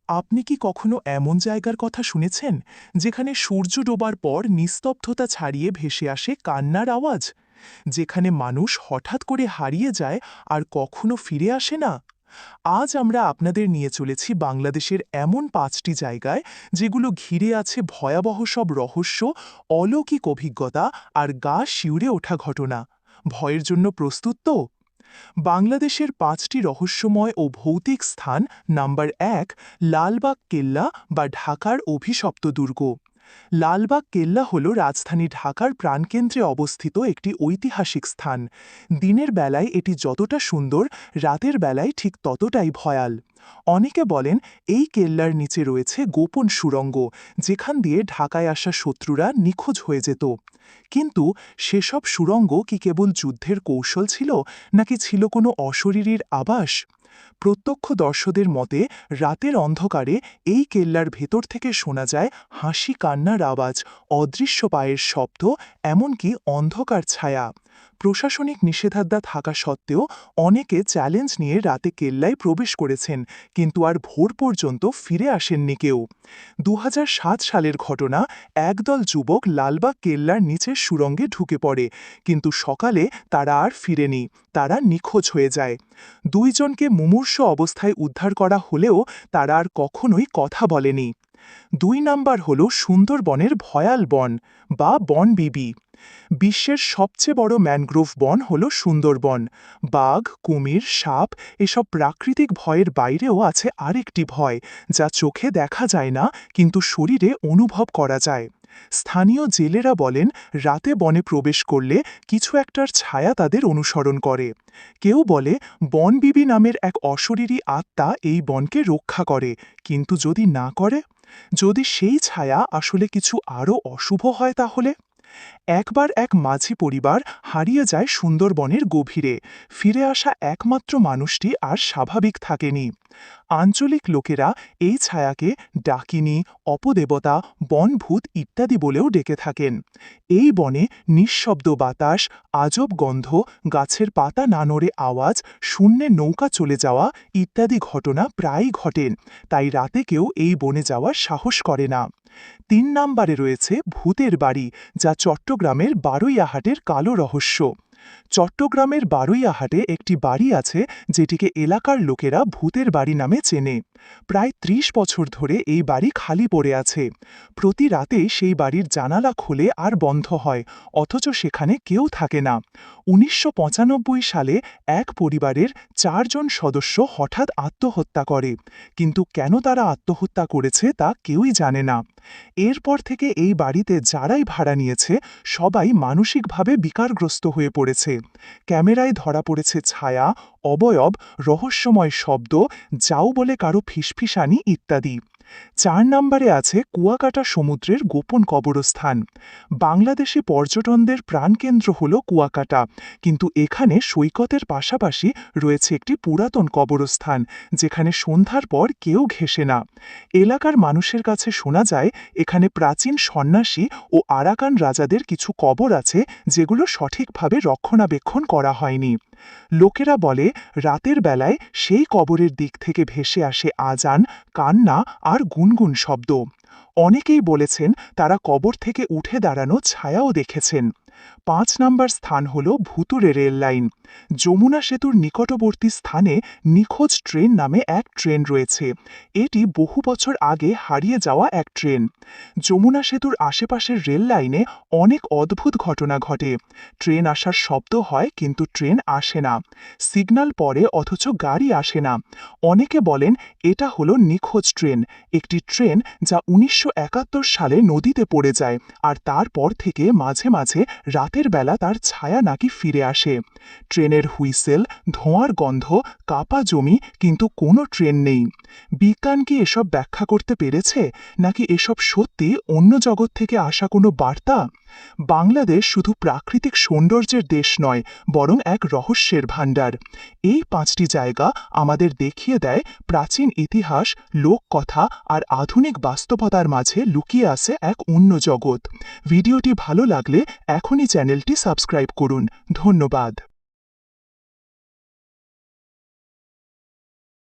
আপনি কি কখনো এমন জায়গার কথা শুনেছেন যেখানে সূর্য ডোবার পর নিস্তব্ধতা ছাড়িয়ে ভেসে আসে কান্নার আওয়াজ, যেখানে মানুষ হঠাৎ করে হারিয়ে যায় আর কখনো ফিরে আসে না? আজ আমরা আপনাদের নিয়ে চলেছি বাংলাদেশের এমন ৫টি জায়গায় যেগুলো ঘিরে আছে ভয়াবহ সব রহস্য, অলৌকিক অভিজ্ঞতা আর গা শিউরে ওঠা ঘটনা। ভয়ের জন্য প্রস্তুত তো? বাংলাদেশের ৫টি রহস্যময় ও ভৌতিক স্থান। নাম্বার ১, লালবাগ কেল্লা বা ঢাকার অভিশপ্ত দুর্গ। লালবাগ কেল্লা হল রাজধানী ঢাকার প্রাণকেন্দ্রে অবস্থিত একটি ঐতিহাসিক স্থান। দিনের বেলায় এটি যতটা সুন্দর, রাতের বেলায় ঠিক ততটাই ভয়াল। অনেকে বলেন এই কেল্লার নিচে রয়েছে গোপন সুড়ঙ্গ, যেখান দিয়ে ঢাকায় আসা শত্রুরা নিখোঁজ হয়ে যেত। কিন্তু সেসব সুড়ঙ্গ কি কেবল যুদ্ধের কৌশল ছিল, নাকি ছিল কোনো অশরীরীর আবাস? প্রত্যক্ষদর্শীদের মতে রাতের অন্ধকারে এই কেল্লার ভেতর থেকে শোনা যায় হাসি, কান্নার আওয়াজ, অদৃশ্য পায়ের শব্দ, এমনকি অন্ধকার ছায়া। প্রশাসনিক নিষেধাজ্ঞা থাকা সত্ত্বেও অনেকে চ্যালেঞ্জ নিয়ে রাতে কেল্লায় প্রবেশ করেছেন, কিন্তু আর ভোর পর্যন্ত ফিরে আসেননি কেউ। ২০০৭ সালের ঘটনা। একদল যুবক লালবাগ কেল্লার নিচের সুড়ঙ্গে ঢুকে পড়ে, কিন্তু সকালে তারা আর ফিরেনি। তারা নিখোঁজ হয়ে যায়। ২ জনকে মুমূর্ষু অবস্থায় উদ্ধার করা হলেও তারা আর কখনোই কথা বলেনি। ২ নাম্বার হল সুন্দরবনের ভয়াল বন বা বনবিবি। বিশ্বের সবচেয়ে বড় ম্যানগ্রোভ বন হল সুন্দরবন। বাঘ, কুমির, সাপ এসব প্রাকৃতিক ভয়ের বাইরেও আছে আরেকটি ভয়, যা চোখে দেখা যায় না কিন্তু শরীরে অনুভব করা যায়। স্থানীয় জেলেরা বলেন রাতে বনে প্রবেশ করলে কিছু একটার ছায়া তাদের অনুসরণ করে। কেউ বলে বনবিবি নামের এক অশরীরী আত্মা এই বনকে রক্ষা করে, কিন্তু যদি না করে, যদি সেই ছায়া আসলে কিছু আরও অশুভ হয় তাহলে? একবার এক মাঝি পরিবার হারিয়ে যায় সুন্দরবনের গভীরে। ফিরে আসা একমাত্র মানুষটি আর স্বাভাবিক থাকেনি। আঞ্চলিক লোকেরা এই ছায়াকে ডাকিনী, অপদেবতা, বনভূত ইত্যাদি বলেও ডেকে থাকেন। এই বনে নিঃশব্দ বাতাস, আজব গন্ধ, গাছের পাতা না নড়ে আওয়াজ, শূন্যে নৌকা চলে যাওয়া ইত্যাদি ঘটনা প্রায়ই ঘটেন। তাই রাতে কেউ এই বনে যাওয়ার সাহস করে না। ৩ নাম্বারে রয়েছে ভূতের বাড়ি, যা চট্টগ্রামের বারুইয়াহাটের কালো রহস্য। চট্টগ্রামের বারুইয়াহাটে একটি বাড়ি আছে যেটিকে এলাকার লোকেরা ভূতের বাড়ি নামে চেনে। প্রায় ৩০ বছর ধরে এই বাড়ি খালি পড়ে আছে। প্রতি রাতে সেই বাড়ির জানালা খোলে আর বন্ধ হয়, অথচ সেখানে কেউ থাকে না। ১৯৯৫ সালে এক পরিবারের ৪ জন সদস্য হঠাৎ আত্মহত্যা করে, কিন্তু কেন তারা আত্মহত্যা করেছে তা কেউই জানে না। এরপর থেকে এই বাড়িতে যারাই ভাড়া নিয়েছে সবাই মানসিকভাবে বিকারগ্রস্ত হয়ে পড়েছে। ক্যামেরায় ধরা পড়েছে ছায়া, অবয়ব, রহস্যময় শব্দ, যাও বলে কারো ফিসফিসানি ইত্যাদি। ৪ নাম্বারে আছে কুয়াকাটা সমুদ্রের গোপন কবরস্থান। বাংলাদেশে পর্যটনদের প্রাণকেন্দ্র হল কুয়াকাটা, কিন্তু এখানে সৈকতের পাশাপাশি রয়েছে একটি পুরাতন কবরস্থান, যেখানে সন্ধ্যার পর কেউ ঘেঁষে না। এলাকার মানুষের কাছে শোনা যায় এখানে প্রাচীন সন্ন্যাসী ও আরাকান রাজাদের কিছু কবর আছে, যেগুলো সঠিকভাবে রক্ষণাবেক্ষণ করা হয়নি। লোকেরা বলে রাতের বেলায় সেই কবরের দিক থেকে ভেসে আসে আজান, কান্না আর গুনগুন শব্দ। অনেকেই বলেছেন তারা কবর থেকে উঠে দাঁড়ানো ছায়াও দেখেছেন। ৫ নাম্বার স্থান হল ভুতুড়ে রেল লাইন। যমুনা সেতুর নিকটবর্তী স্থানে নিখোঁজ ট্রেন নামে এক ট্রেন রয়েছে। এটি বহু বছর আগে হারিয়ে যাওয়া এক ট্রেন। যমুনা সেতুর আশেপাশের রেল লাইনে অনেক অদ্ভুত ঘটনা ঘটে। ট্রেন আসার শব্দ হয়, কিন্তু ট্রেন আসে না। সিগন্যাল পড়ে, অথচ গাড়ি আসে না। অনেকে বলেন এটা হলো নিখোঁজ ট্রেন, একটি ট্রেন যা ১৯৭১ সালে নদীতে পড়ে যায়, আর তারপর থেকে মাঝে মাঝে রাতের বেলা তার ছায়া নাকি ফিরে আসে। ট্রেনের হুইসেল, ধোঁয়ার গন্ধ, কাপা জমি, কিন্তু কোনো ট্রেন নেই। বিজ্ঞান কি এসব ব্যাখ্যা করতে পেরেছে, নাকি এসব সত্যি অন্য জগৎ থেকে আসা কোনো বার্তা? বাংলাদেশ শুধু প্রাকৃতিক সৌন্দর্যের দেশ নয়, বরং এক রহস্যের ভাণ্ডার। এই ৫টি জায়গা আমাদের দেখিয়ে দেয় প্রাচীন ইতিহাস, লোককথা আর আধুনিক বাস্তবতার মাঝে লুকিয়ে আছে এক অন্য জগৎ। ভিডিওটি ভালো লাগলে এখনই চ্যানেলটি সাবস্ক্রাইব করুন। ধন্যবাদ।